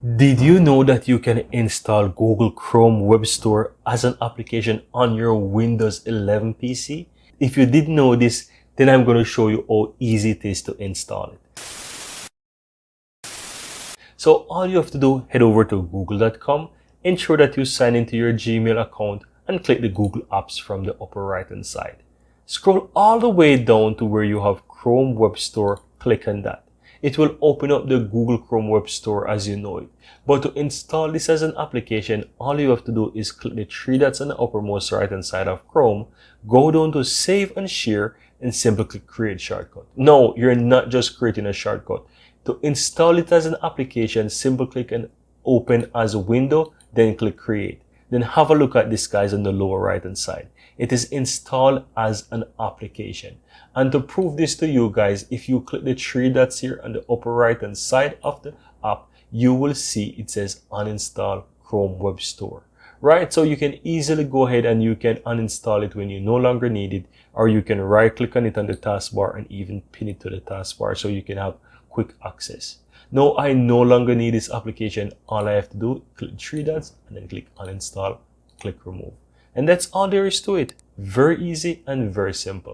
Did you know that you can install Google Chrome Web Store as an application on your Windows 11 PC? If you didn't know this, then I'm going to show you how easy it is to install it. So all you have to do, head over to google.com, ensure that you sign into your Gmail account and click the Google Apps from the upper right hand side. Scroll all the way down to where you have Chrome Web Store, click on that. It will open up the Google Chrome Web Store as you know it. But to install this as an application, all you have to do is click the three dots on the uppermost right hand side of Chrome, go down to Save and Share, and simply click Create Shortcut. No, you're not just creating a shortcut. To install it as an application, simply click and Open as a window, then click Create. Then have a look at this, guys, on the lower right hand side. It is installed as an application. And to prove this to you guys, if you click the three dots here on the upper right hand side of the app, you will see it says uninstall Chrome Web Store. Right, so you can easily go ahead and you can uninstall it when you no longer need it, or you can right click on it on the taskbar and even pin it to the taskbar so you can have quick access. Now I no longer need this application. All I have to do, click three dots and then click uninstall, click remove. And that's all there is to it. Very easy and very simple.